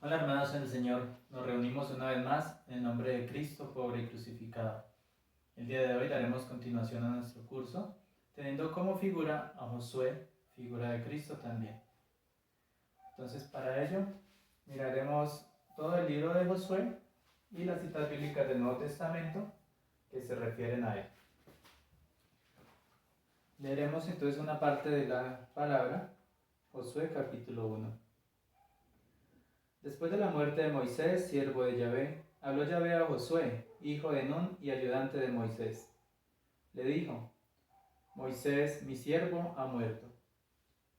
Hola hermanos en el Señor, nos reunimos una vez más en el nombre de Cristo, pobre y crucificado. El día de hoy daremos continuación a nuestro curso, teniendo como figura a Josué, figura de Cristo también. Entonces para ello miraremos todo el libro de Josué y las citas bíblicas del Nuevo Testamento que se refieren a él. Leeremos entonces una parte de la palabra, Josué capítulo 1. Después de la muerte de Moisés, siervo de Yahvé, habló Yahvé a Josué, hijo de Nun y ayudante de Moisés. Le dijo: Moisés, mi siervo, ha muerto.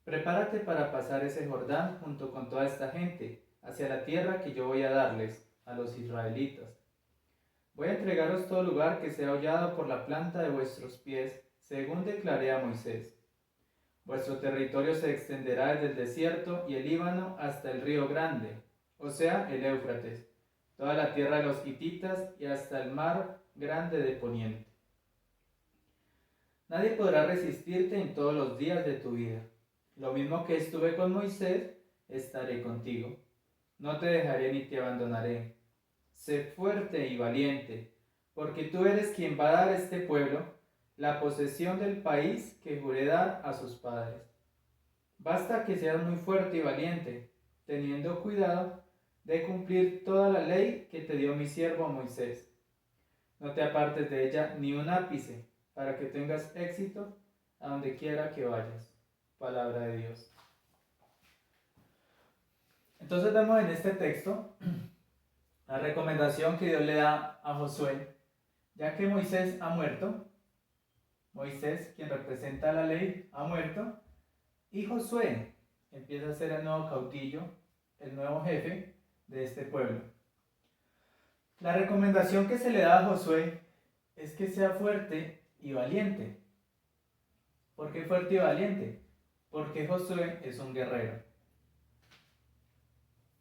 Prepárate para pasar ese Jordán junto con toda esta gente, hacia la tierra que yo voy a darles, a los israelitas. Voy a entregaros todo lugar que sea hollado por la planta de vuestros pies, según declaré a Moisés. Vuestro territorio se extenderá desde el desierto y el Líbano hasta el río Grande, o sea, el Éufrates, toda la tierra de los hititas y hasta el mar grande de Poniente. Nadie podrá resistirte en todos los días de tu vida. Lo mismo que estuve con Moisés, estaré contigo. No te dejaré ni te abandonaré. Sé fuerte y valiente, porque tú eres quien va a dar a este pueblo la posesión del país que juré dar a sus padres. Basta que seas muy fuerte y valiente, teniendo cuidado de cumplir toda la ley que te dio mi siervo Moisés. No te apartes de ella ni un ápice, para que tengas éxito a donde quiera que vayas. Palabra de Dios. Entonces vemos en este texto la recomendación que Dios le da a Josué, ya que Moisés ha muerto. Moisés, quien representa la ley, ha muerto, y Josué empieza a ser el nuevo caudillo, el nuevo jefe de este pueblo. La recomendación que se le da a Josué es que sea fuerte y valiente. ¿Por qué fuerte y valiente? Porque Josué es un guerrero.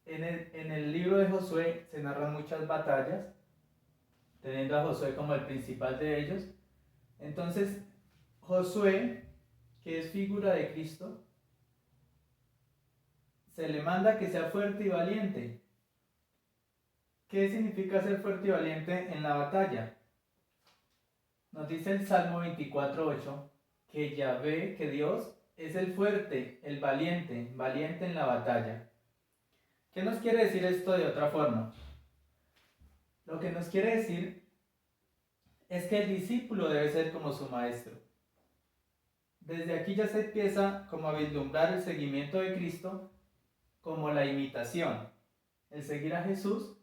En el libro de Josué se narran muchas batallas, teniendo a Josué como el principal de ellos. Entonces, Josué, que es figura de Cristo, se le manda que sea fuerte y valiente. ¿Qué significa ser fuerte y valiente en la batalla? Nos dice el Salmo 24:8 que Yahvé, que Dios, es el fuerte, el valiente, valiente en la batalla. ¿Qué nos quiere decir esto de otra forma? Lo que nos quiere decir es que el discípulo debe ser como su maestro. Desde aquí ya se empieza como a vislumbrar el seguimiento de Cristo como la imitación. El seguir a Jesús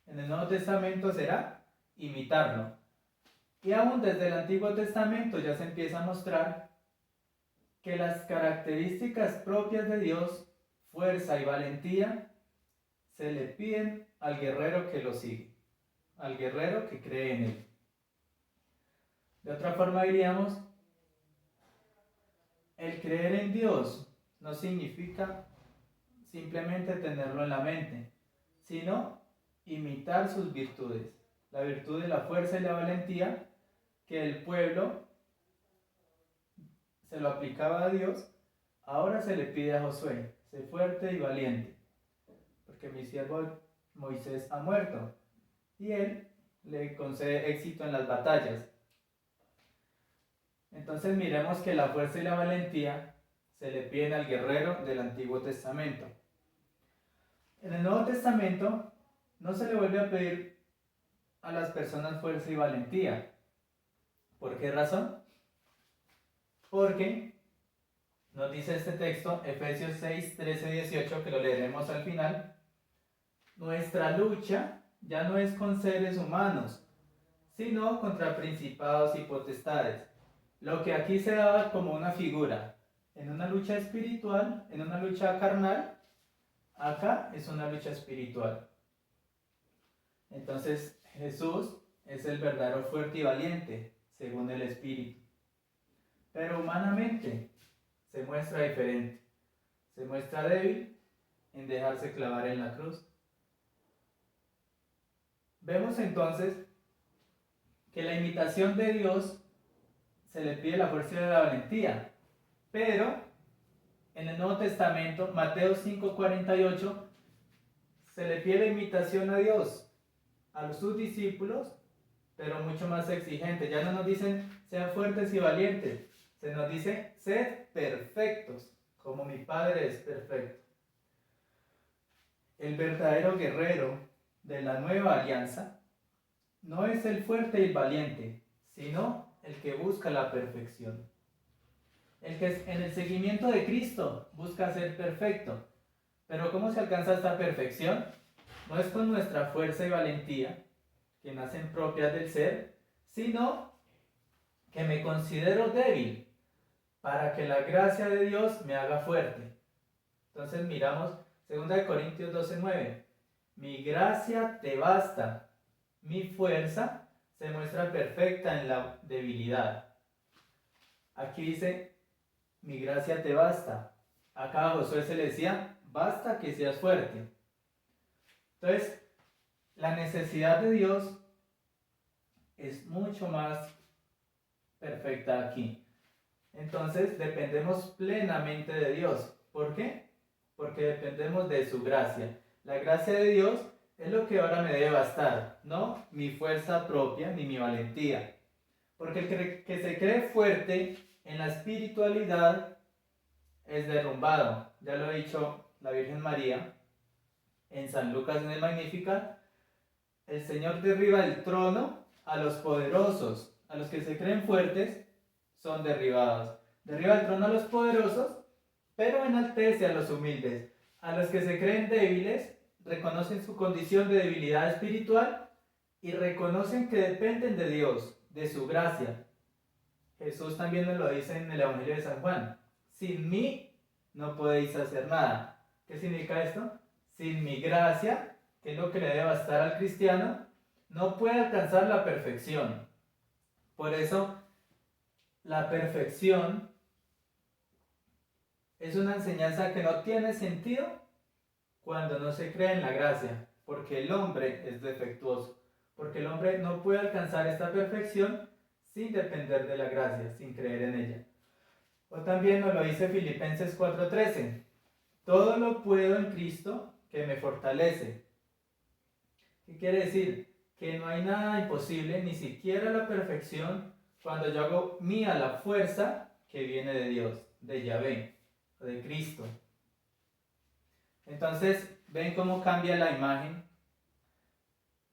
en el Nuevo Testamento será imitarlo. Y aún desde el Antiguo Testamento ya se empieza a mostrar que las características propias de Dios, fuerza y valentía, se le piden al guerrero que lo sigue, al guerrero que cree en él. De otra forma diríamos, el creer en Dios no significa simplemente tenerlo en la mente, sino imitar sus virtudes. La virtud de la fuerza y la valentía que el pueblo se lo aplicaba a Dios, ahora se le pide a Josué: sé fuerte y valiente, porque mi siervo Moisés ha muerto, y él le concede éxito en las batallas. Entonces miremos que la fuerza y la valentía se le piden al guerrero del Antiguo Testamento. En el Nuevo Testamento no se le vuelve a pedir a las personas fuerza y valentía. ¿Por qué razón? Porque nos dice este texto, Efesios 6, 13 y 18, que lo leeremos al final: nuestra lucha ya no es con seres humanos, sino contra principados y potestades. Lo que aquí se daba como una figura, en una lucha espiritual, en una lucha carnal, acá es una lucha espiritual. Entonces Jesús es el verdadero fuerte y valiente, según el Espíritu. Pero humanamente se muestra diferente. Se muestra débil en dejarse clavar en la cruz. Vemos entonces que la imitación de Dios se le pide la fuerza y la valentía. Pero en el Nuevo Testamento, Mateo 5:48, se le pide la imitación a Dios, a sus discípulos, pero mucho más exigente. Ya no nos dicen sean fuertes y valientes, se nos dice sed perfectos, como mi Padre es perfecto. El verdadero guerrero de la nueva alianza no es el fuerte y valiente, sino el que busca la perfección. El que en el seguimiento de Cristo busca ser perfecto. Pero ¿cómo se alcanza esta perfección? No es con nuestra fuerza y valentía, que nacen propias del ser, sino que me considero débil para que la gracia de Dios me haga fuerte. Entonces miramos 2 Corintios 12:9. Mi gracia te basta, mi fuerza se muestra perfecta en la debilidad. Aquí dice, mi gracia te basta. Acá a Josué se le decía, basta que seas fuerte. Entonces, la necesidad de Dios es mucho más perfecta aquí. Entonces, dependemos plenamente de Dios. ¿Por qué? Porque dependemos de su gracia. La gracia de Dios es lo que ahora me debe bastar, no mi fuerza propia ni mi valentía. Porque el que se cree fuerte en la espiritualidad es derrumbado. Ya lo ha dicho la Virgen María en San Lucas en el Magnificat. El Señor derriba el trono a los poderosos, a los que se creen fuertes son derribados. Derriba el trono a los poderosos, pero enaltece a los humildes. A los que se creen débiles, reconocen su condición de debilidad espiritual y reconocen que dependen de Dios, de su gracia. Jesús también nos lo dice en el Evangelio de San Juan. Sin mí no podéis hacer nada. ¿Qué significa esto? Sin mi gracia, que es lo que le debe bastar al cristiano, no puede alcanzar la perfección. Por eso, la perfección es una enseñanza que no tiene sentido cuando no se cree en la gracia, porque el hombre es defectuoso, porque el hombre no puede alcanzar esta perfección sin depender de la gracia, sin creer en ella. O también nos lo dice Filipenses 4:13, todo lo puedo en Cristo que me fortalece. ¿Qué quiere decir? Que no hay nada imposible, ni siquiera la perfección, cuando yo hago mía la fuerza que viene de Dios, de Yahvé, de Cristo. Entonces, ¿ven cómo cambia la imagen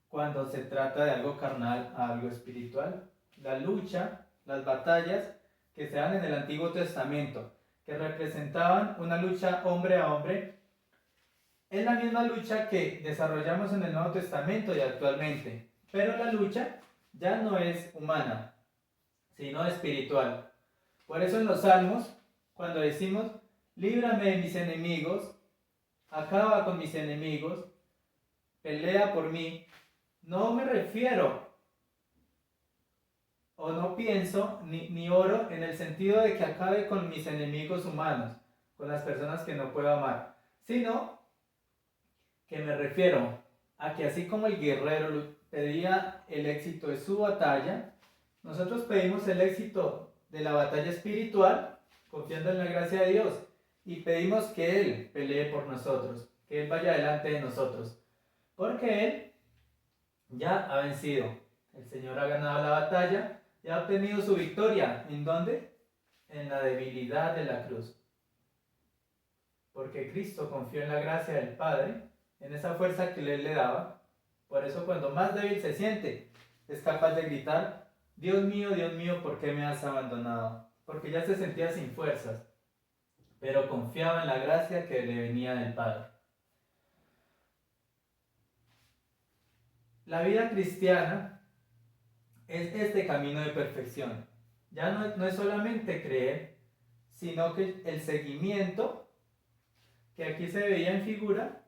cuando se trata de algo carnal a algo espiritual? La lucha, las batallas que se dan en el Antiguo Testamento, que representaban una lucha hombre a hombre, es la misma lucha que desarrollamos en el Nuevo Testamento y actualmente, pero la lucha ya no es humana, sino espiritual. Por eso en los Salmos, cuando decimos, líbrame de mis enemigos, acaba con mis enemigos, pelea por mí, no me refiero o no pienso ni oro en el sentido de que acabe con mis enemigos humanos, con las personas que no puedo amar, sino que me refiero a que así como el guerrero pedía el éxito de su batalla, nosotros pedimos el éxito de la batalla espiritual, confiando en la gracia de Dios, y pedimos que Él pelee por nosotros, que Él vaya delante de nosotros, porque Él ya ha vencido. El Señor ha ganado la batalla y ha obtenido su victoria. ¿En dónde? En la debilidad de la cruz. Porque Cristo confió en la gracia del Padre, en esa fuerza que Él le daba. Por eso cuando más débil se siente, es capaz de gritar, Dios mío, ¿por qué me has abandonado? Porque ya se sentía sin fuerzas, pero confiaba en la gracia que le venía del Padre. La vida cristiana es este camino de perfección. Ya no es solamente creer, sino que el seguimiento, que aquí se veía en figura,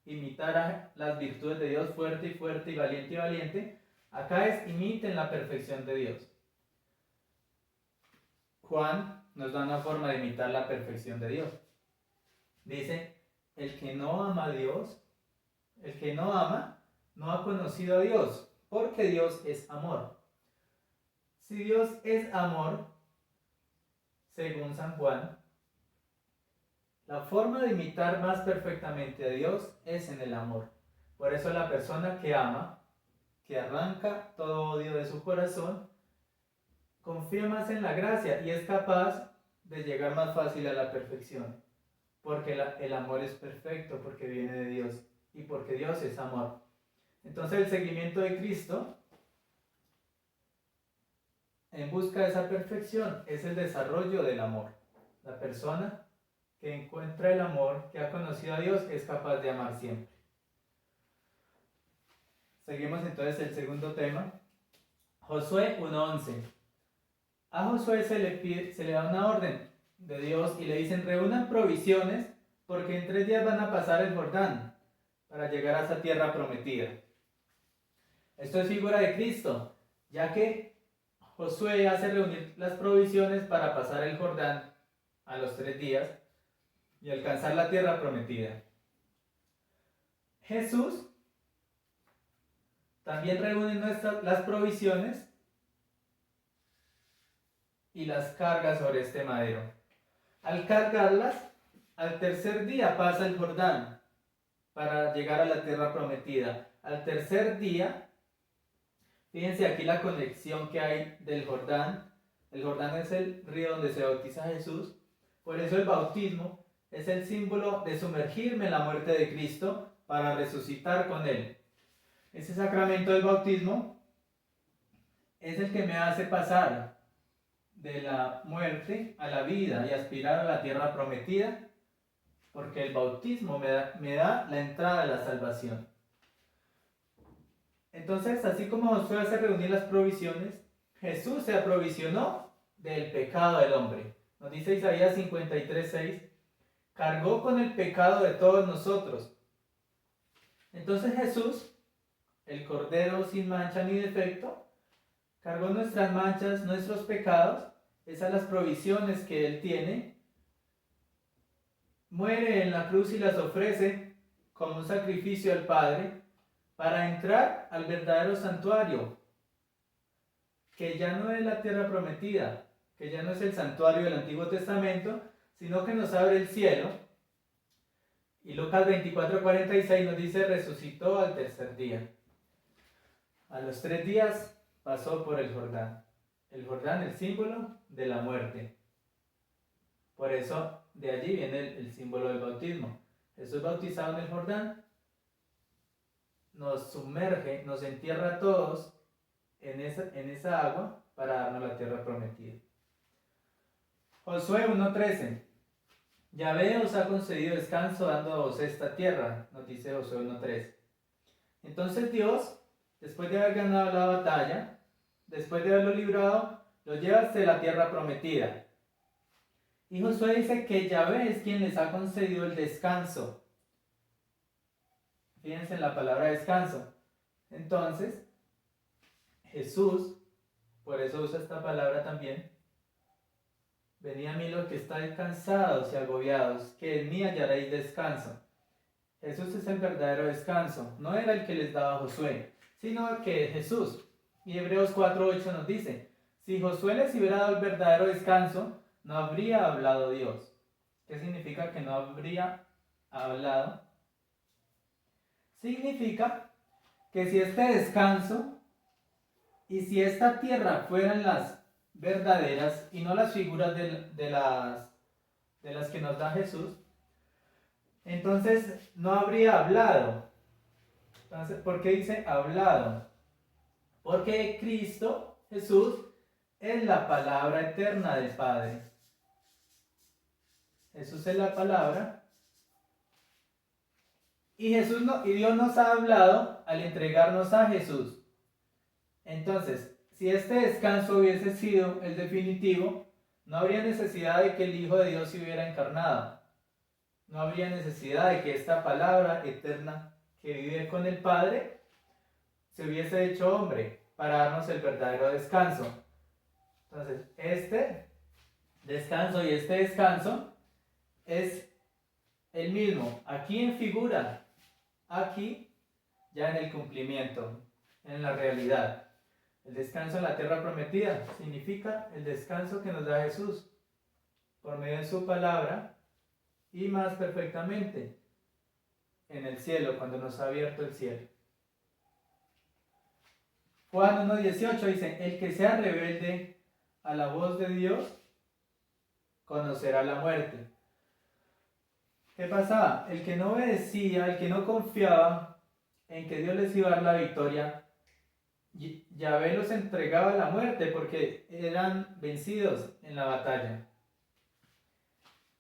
imitar a las virtudes de Dios, fuerte y valiente, acá es imiten la perfección de Dios. Juan nos da una forma de imitar la perfección de Dios. Dice, el que no ama a Dios, el que no ama, no ha conocido a Dios, porque Dios es amor. Si Dios es amor, según San Juan, la forma de imitar más perfectamente a Dios es en el amor. Por eso la persona que ama, que arranca todo odio de su corazón, confía más en la gracia y es capaz de llegar más fácil a la perfección. Porque el amor es perfecto, porque viene de Dios y porque Dios es amor. Entonces el seguimiento de Cristo en busca de esa perfección es el desarrollo del amor. La persona que encuentra el amor, que ha conocido a Dios, es capaz de amar siempre. Seguimos entonces el segundo tema. Josué 1:11. A Josué se le da una orden de Dios y le dicen: reúnan provisiones porque en 3 días van a pasar el Jordán para llegar a esa tierra prometida. Esto es figura de Cristo, ya que Josué hace reunir las provisiones para pasar el Jordán a los 3 días y alcanzar la tierra prometida. Jesús también reúne las provisiones y las carga sobre este madero. Al cargarlas, al tercer día pasa el Jordán para llegar a la tierra prometida. Al tercer día, fíjense aquí la conexión que hay del Jordán. El Jordán es el río donde se bautiza Jesús. Por eso el bautismo es el símbolo de sumergirme en la muerte de Cristo para resucitar con Él. Ese sacramento del bautismo es el que me hace pasar de la muerte a la vida y aspirar a la tierra prometida, porque el bautismo me da la entrada a la salvación. Entonces, así como Josué hace reunir las provisiones, Jesús se aprovisionó del pecado del hombre. Nos dice Isaías 53:6, cargó con el pecado de todos nosotros. Entonces Jesús, el Cordero sin mancha ni defecto, cargó nuestras manchas, nuestros pecados, esas las provisiones que Él tiene, muere en la cruz y las ofrece como un sacrificio al Padre para entrar al verdadero santuario, que ya no es la tierra prometida, que ya no es el santuario del Antiguo Testamento, sino que nos abre el cielo. Y Lucas 24:46 nos dice: resucitó al tercer día. A los 3 días pasó por el Jordán. El Jordán, el símbolo de la muerte. Por eso de allí viene el símbolo del bautismo. Jesús bautizado en el Jordán nos sumerge, nos entierra a todos en esa agua para darnos la tierra prometida. Josué 1:13. Yahvé os ha concedido descanso dándoos esta tierra, nos dice Josué 1:13. Entonces Dios, después de haber ganado la batalla, después de haberlo librado, lo lleva hasta la tierra prometida. Y Josué dice que Yahvé es quien les ha concedido el descanso. Fíjense en la palabra descanso. Entonces, Jesús, por eso usa esta palabra también: venid a mí los que estáis cansados y agobiados, que en mí hallaréis descanso. Jesús es el verdadero descanso. No era el que les daba Josué, sino que Jesús. Y Hebreos 4:8 nos dice: si Josué les hubiera dado el verdadero descanso, no habría hablado Dios. ¿Qué significa que no habría hablado? Significa que si este descanso y si esta tierra fueran las verdaderas y no las figuras de las que nos da Jesús, entonces no habría hablado. Entonces, ¿por qué dice hablado? Porque Cristo, Jesús, es la palabra eterna del Padre. Jesús es la palabra. Y Dios nos ha hablado al entregarnos a Jesús. Entonces, si este descanso hubiese sido el definitivo, no habría necesidad de que el Hijo de Dios se hubiera encarnado. No habría necesidad de que esta palabra eterna que vive con el Padre se hubiese hecho hombre para darnos el verdadero descanso. Entonces, este descanso y este descanso es el mismo. Aquí en figura, aquí ya en el cumplimiento, en la realidad. El descanso en la tierra prometida significa el descanso que nos da Jesús por medio de su palabra y más perfectamente. en el cielo, cuando nos ha abierto el cielo. Juan 1:18 dice, el que sea rebelde a la voz de Dios, conocerá la muerte. ¿Qué pasaba? El que no obedecía, el que no confiaba en que Dios les iba a dar la victoria, Yahvé los entregaba a la muerte porque eran vencidos en la batalla.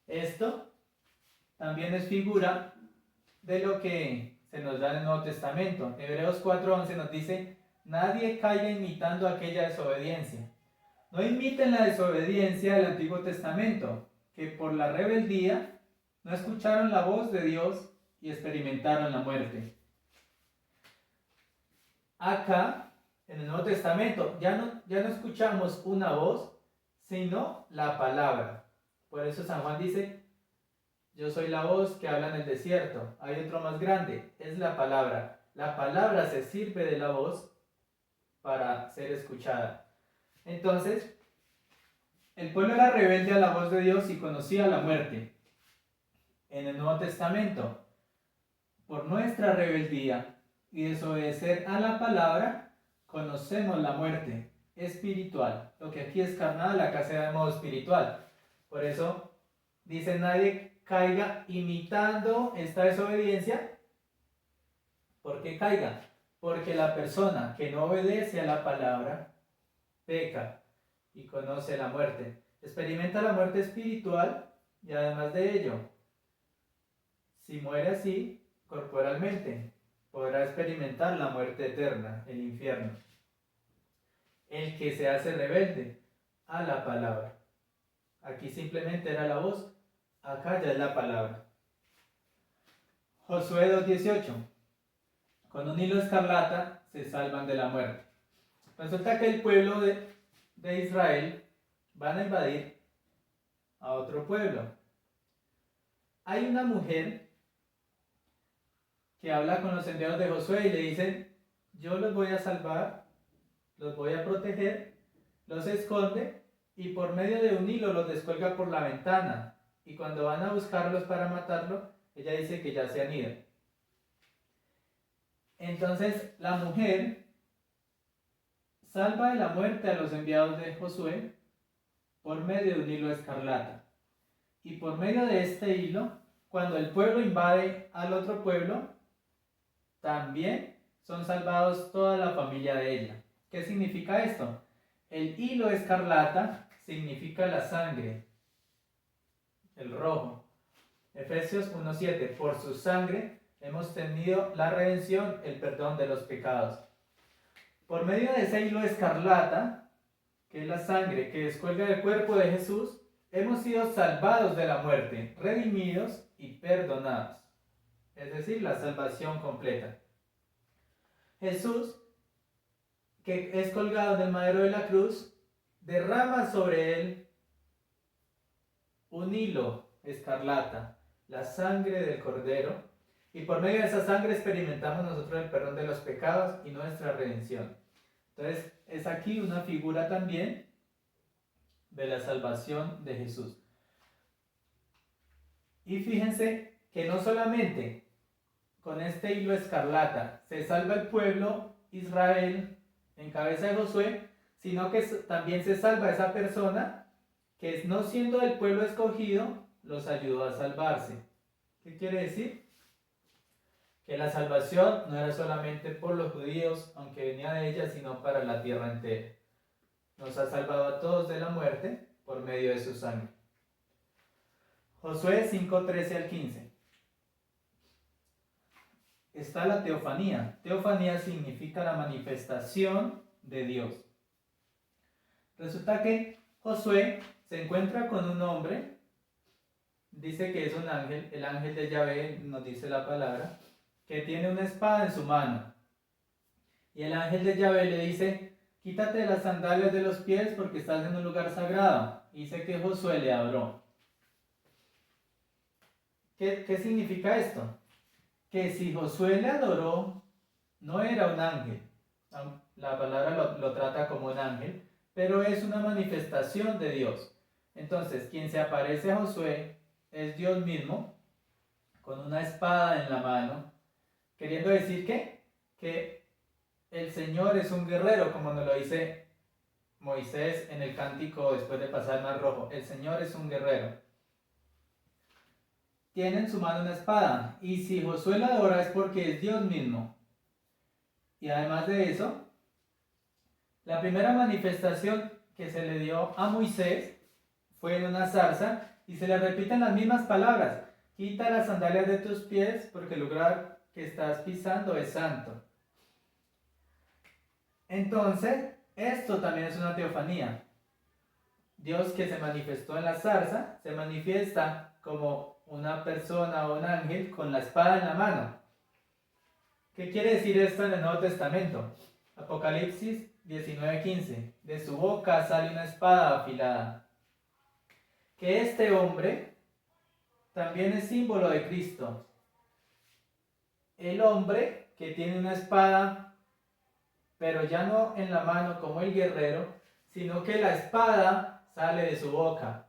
Esto también es figura de lo que se nos da en el Nuevo Testamento. Hebreos 4:11 nos dice, nadie caiga imitando aquella desobediencia. No imiten la desobediencia del Antiguo Testamento, que por la rebeldía no escucharon la voz de Dios y experimentaron la muerte. Acá, en el Nuevo Testamento, ya no escuchamos una voz, sino la palabra. Por eso San Juan dice, yo soy la voz que habla en el desierto. Hay otro más grande, es la palabra. La palabra se sirve de la voz para ser escuchada. Entonces, el pueblo era rebelde a la voz de Dios y conocía la muerte. En el Nuevo Testamento, por nuestra rebeldía y desobedecer a la palabra, conocemos la muerte espiritual. Lo que aquí es carnal, acá se da de modo espiritual. Por eso dice, nadie caiga imitando esta desobediencia. ¿Por qué caiga? Porque la persona que no obedece a la palabra peca y conoce la muerte. Experimenta la muerte espiritual y además de ello, si muere así, corporalmente, podrá experimentar la muerte eterna, el infierno. El que se hace rebelde a la palabra. Aquí simplemente era la voz, acá ya es la palabra. Josué 2:18. Con un hilo escarlata se salvan de la muerte. Resulta que el pueblo de Israel van a invadir a otro pueblo. Hay una mujer que habla con los enviados de Josué y le dicen, yo los voy a salvar, los voy a proteger, los esconde y por medio de un hilo los descuelga por la ventana. Y cuando van a buscarlos para matarlos, ella dice que ya se han ido. Entonces la mujer salva de la muerte a los enviados de Josué por medio de un hilo escarlata. Y por medio de este hilo, cuando el pueblo invade al otro pueblo, también son salvados toda la familia de ella. ¿Qué significa esto? El hilo escarlata significa la sangre, el rojo. Efesios 1:7, por su sangre hemos tenido la redención, el perdón de los pecados. Por medio de ese hilo escarlata, que es la sangre que descuelga del cuerpo de Jesús, hemos sido salvados de la muerte, redimidos y perdonados. Es decir, la salvación completa. Jesús, que es colgado en el madero de la cruz, derrama sobre él un hilo escarlata, la sangre del Cordero, y por medio de esa sangre experimentamos nosotros el perdón de los pecados y nuestra redención. Entonces, es aquí una figura también de la salvación de Jesús. Y fíjense que no solamente con este hilo escarlata se salva el pueblo Israel en cabeza de Josué, sino que también se salva esa persona que no siendo del pueblo escogido, los ayudó a salvarse. ¿Qué quiere decir? Que la salvación no era solamente por los judíos, aunque venía de ella, sino para la tierra entera. Nos ha salvado a todos de la muerte por medio de su sangre. Josué 5:13-15. Está la teofanía. Teofanía significa la manifestación de Dios. Resulta que Josué se encuentra con un hombre, dice que es un ángel, el ángel de Yahvé, nos dice la palabra, que tiene una espada en su mano. Y el ángel de Yahvé le dice, quítate las sandalias de los pies porque estás en un lugar sagrado. Y dice que Josué le adoró. ¿Qué significa esto? Que si Josué le adoró, no era un ángel. La palabra lo trata como un ángel, pero es una manifestación de Dios. Entonces, quien se aparece a Josué es Dios mismo, con una espada en la mano, queriendo decir que el Señor es un guerrero, como nos lo dice Moisés en el cántico después de pasar el Mar Rojo. El Señor es un guerrero. Tiene en su mano una espada, y si Josué la adora es porque es Dios mismo. Y además de eso, la primera manifestación que se le dio a Moisés fue en una zarza, y se le repiten las mismas palabras: quita las sandalias de tus pies, porque el lugar que estás pisando es santo. Entonces, esto también es una teofanía. Dios que se manifestó en la zarza, se manifiesta como una persona o un ángel con la espada en la mano. ¿Qué quiere decir esto en el Nuevo Testamento? Apocalipsis 19:15. De su boca sale una espada afilada. Que este hombre también es símbolo de Cristo. El hombre que tiene una espada, pero ya no en la mano como el guerrero, sino que la espada sale de su boca.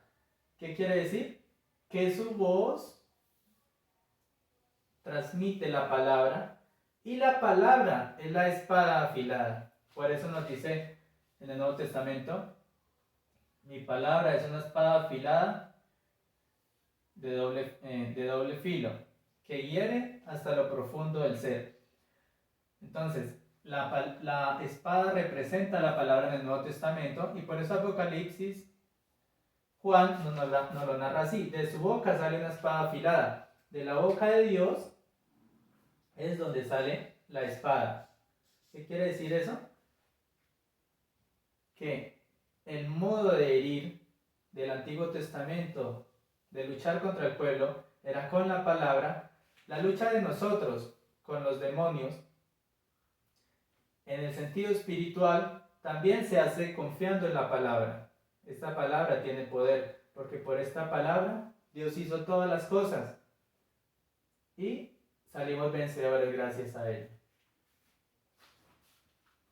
¿Qué quiere decir? Que su voz transmite la palabra, y la palabra es la espada afilada. Por eso nos dice en el Nuevo Testamento: mi palabra es una espada afilada de doble filo, que hiere hasta lo profundo del ser. Entonces, la espada representa la palabra en el Nuevo Testamento, y por eso Apocalipsis, Juan nos lo narra así: de su boca sale una espada afilada. De la boca de Dios es donde sale la espada. ¿Qué quiere decir eso? Que el modo de herir del Antiguo Testamento, de luchar contra el pueblo, era con la palabra. La lucha de nosotros con los demonios, en el sentido espiritual, también se hace confiando en la palabra. Esta palabra tiene poder, porque por esta palabra Dios hizo todas las cosas y salimos vencedores gracias a él.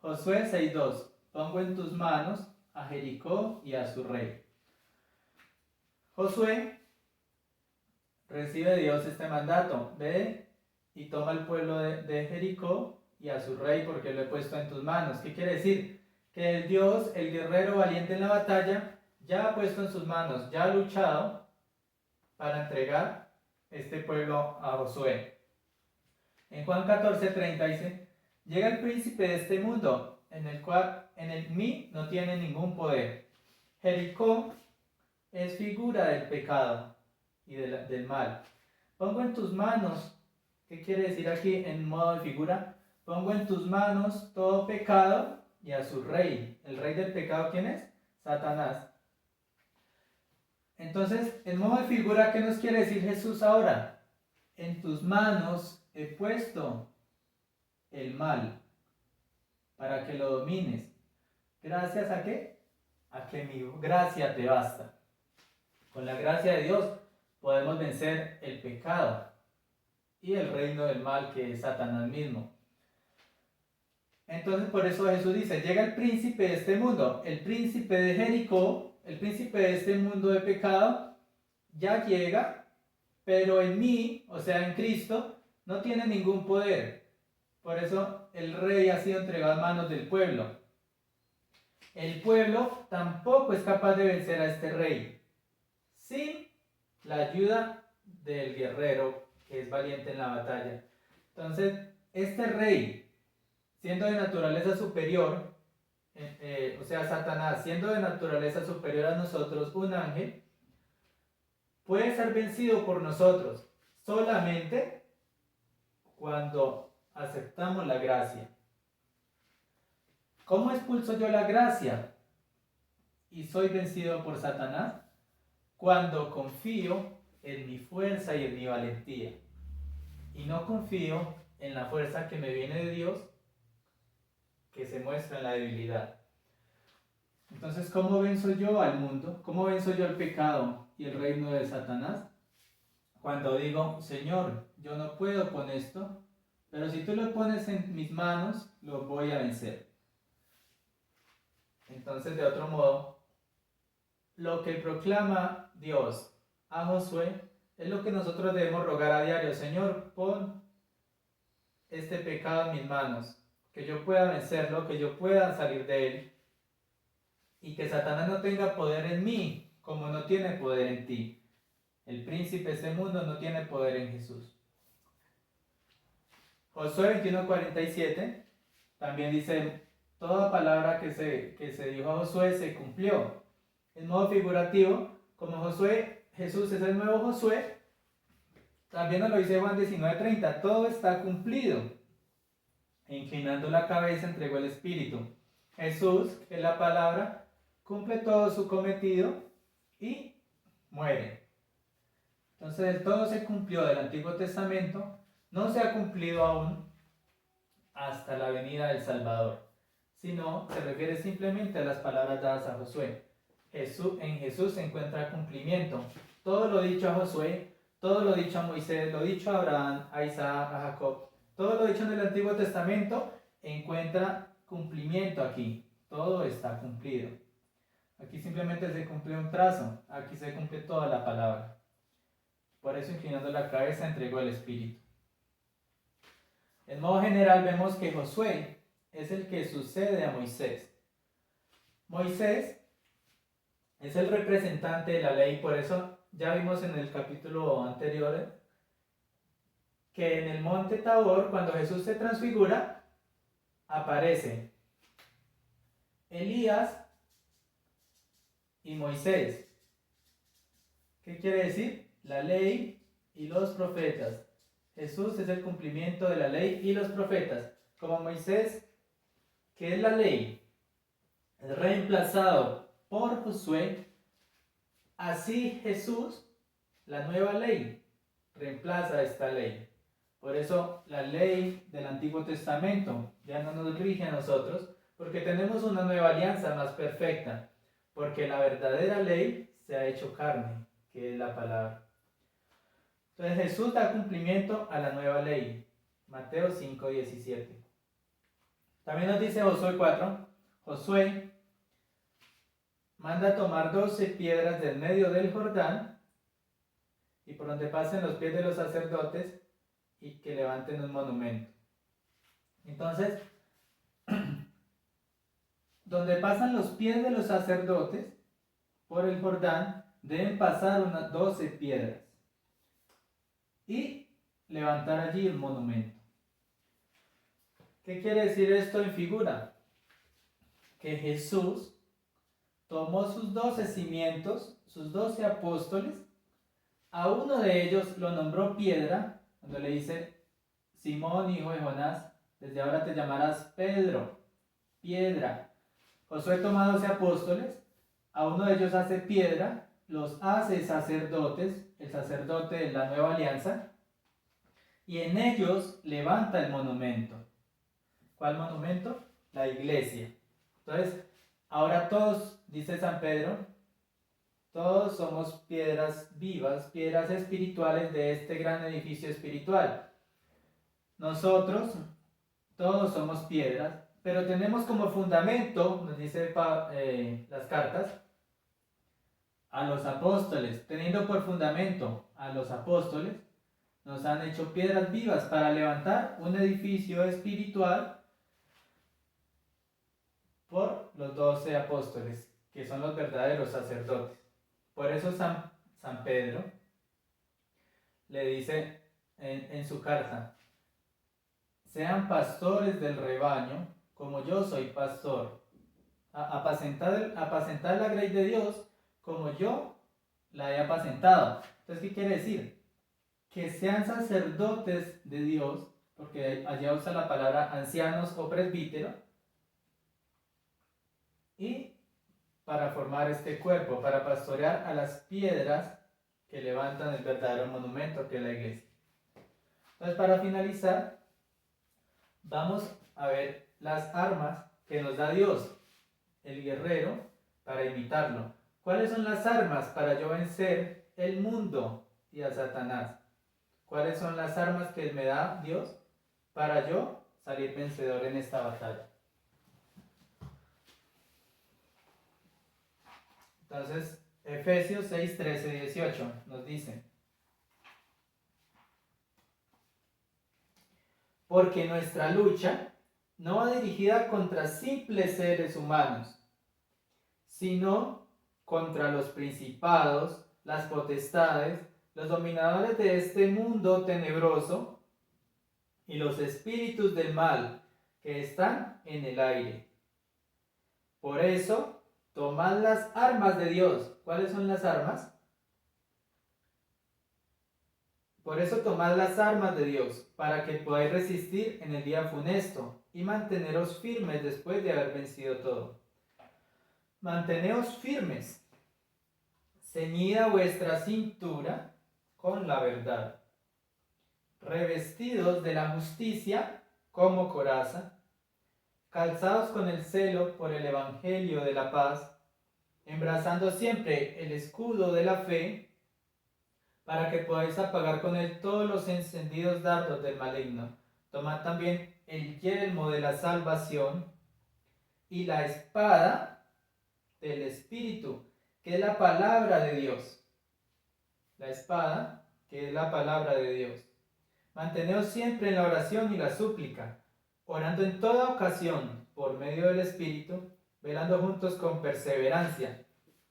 Josué 6:2. Pongo en tus manos a Jericó y a su rey. Josué recibe de Dios este mandato: ve y toma el pueblo de Jericó y a su rey, porque lo he puesto en tus manos. ¿Qué quiere decir? Que el Dios, el guerrero valiente en la batalla, ya ha puesto en sus manos, ya ha luchado para entregar este pueblo a Josué. En Juan 14:30 dice: llega el príncipe de este mundo, en el cual mí no tiene ningún poder. Jericó es figura del pecado y del mal. Pongo en tus manos. ¿Qué quiere decir aquí en modo de figura? Pongo en tus manos todo pecado y a su rey. ¿El rey del pecado quién es? Satanás. Entonces, en modo de figura, ¿qué nos quiere decir Jesús ahora? En tus manos he puesto el mal para que lo domines. ¿Gracias a qué? A que mi gracia te basta. Con la gracia de Dios podemos vencer el pecado y el reino del mal, que es Satanás mismo. Entonces, por eso Jesús dice: llega el príncipe de este mundo, el príncipe de Jericó, el príncipe de este mundo de pecado, ya llega, pero en mí, o sea en Cristo, no tiene ningún poder. Por eso el rey ha sido entregado a manos del pueblo. El pueblo tampoco es capaz de vencer a este rey sin la ayuda del guerrero que es valiente en la batalla. Entonces, este rey, siendo de naturaleza superior, o sea, Satanás, siendo de naturaleza superior a nosotros, un ángel, puede ser vencido por nosotros solamente cuando aceptamos la gracia. ¿Cómo expulso yo la gracia y soy vencido por Satanás? Cuando confío en mi fuerza y en mi valentía, y no confío en la fuerza que me viene de Dios, que se muestra en la debilidad. Entonces, ¿cómo venzo yo al mundo? ¿Cómo venzo yo al pecado y el reino de Satanás? Cuando digo: Señor, yo no puedo con esto, pero si tú lo pones en mis manos, lo voy a vencer. Entonces, de otro modo, lo que proclama Dios a Josué Es lo que nosotros debemos rogar a diario. Señor, pon este pecado en mis manos, que yo pueda vencerlo, que yo pueda salir de él, y que Satanás no tenga poder en mí, como no tiene poder en ti. El príncipe de este mundo no tiene poder en Jesús. Josué 21:47 también dice, toda palabra que se dijo a Josué se cumplió. En modo figurativo, como Josué, Jesús es el nuevo Josué, también nos lo dice Juan 19:30, todo está cumplido. E inclinando la cabeza entregó el Espíritu. Jesús, que es la palabra, cumple todo su cometido y muere. Entonces todo se cumplió del Antiguo Testamento, no se ha cumplido aún hasta la venida del Salvador, sino se refiere simplemente a las palabras dadas a Josué. En Jesús se encuentra cumplimiento. Todo lo dicho a Josué, todo lo dicho a Moisés, lo dicho a Abraham, a Isaac, a Jacob, todo lo dicho en el Antiguo Testamento encuentra cumplimiento aquí. Todo está cumplido. Aquí simplemente se cumple un trazo, aquí se cumple toda la palabra. Por eso, inclinando la cabeza, entregó el Espíritu. En modo general vemos que Josué es el que sucede a Moisés. Moisés es el representante de la ley, por eso ya vimos en el capítulo anterior que en el monte Tabor, cuando Jesús se transfigura, aparece Elías y Moisés. ¿Qué quiere decir? La ley y los profetas. Jesús es el cumplimiento de la ley y los profetas. Como Moisés, que es la ley, es reemplazado por Josué, así Jesús, la nueva ley, reemplaza esta ley. Por eso la ley del Antiguo Testamento ya no nos rige a nosotros, porque tenemos una nueva alianza más perfecta, porque la verdadera ley se ha hecho carne, que es la palabra. Entonces Jesús da cumplimiento a la nueva ley. Mateo 5:17. También nos dice Josué 4. Josué manda tomar 12 piedras del medio del Jordán y por donde pasen los pies de los sacerdotes y que levanten un monumento. Entonces, donde pasan los pies de los sacerdotes por el Jordán, deben pasar unas 12 piedras y levantar allí un monumento. ¿Qué quiere decir esto en figura? Que Jesús tomó sus 12 cimientos, sus 12 apóstoles, a uno de ellos lo nombró piedra, cuando le dice, Simón, hijo de Jonás, desde ahora te llamarás Pedro, piedra. Josué toma 12 apóstoles, a uno de ellos hace piedra, los hace sacerdotes, el sacerdote de la nueva alianza, y en ellos levanta el monumento. ¿Cuál monumento? La iglesia. Entonces, ahora todos, dice San Pedro, todos somos piedras vivas, piedras espirituales de este gran edificio espiritual. Nosotros, todos somos piedras, pero tenemos como fundamento, nos dice las cartas, a los apóstoles. Teniendo por fundamento a los apóstoles, nos han hecho piedras vivas para levantar un edificio espiritual por los 12 apóstoles, que son los verdaderos sacerdotes. Por eso San Pedro le dice en su carta, sean pastores del rebaño, como yo soy pastor. Apacentar la grey de Dios, como yo la he apacentado. Entonces, ¿qué quiere decir? Que sean sacerdotes de Dios, porque allá usa la palabra ancianos o presbítero, y para formar este cuerpo, para pastorear a las piedras que levantan el verdadero monumento que es la iglesia. Entonces, para finalizar, vamos a ver las armas que nos da Dios, el guerrero, para imitarlo. ¿Cuáles son las armas para yo vencer el mundo y a Satanás? ¿Cuáles son las armas que me da Dios para yo salir vencedor en esta batalla? Entonces, Efesios 6, 13 y 18 nos dice, porque nuestra lucha no va dirigida contra simples seres humanos, sino contra los principados, las potestades, los dominadores de este mundo tenebroso y los espíritus del mal que están en el aire. Por eso, tomad las armas de Dios. ¿Cuáles son las armas? Por eso tomad las armas de Dios, para que podáis resistir en el día funesto y manteneros firmes después de haber vencido todo. Manteneos firmes, ceñida vuestra cintura con la verdad, revestidos de la justicia como coraza, calzados con el celo por el evangelio de la paz, embrazando siempre el escudo de la fe, para que podáis apagar con él todos los encendidos dardos del maligno. Tomad también el yelmo de la salvación y la espada del Espíritu, que es la palabra de Dios. La espada, que es la palabra de Dios. Manteneos siempre en la oración y la súplica, orando en toda ocasión por medio del Espíritu, velando juntos con perseverancia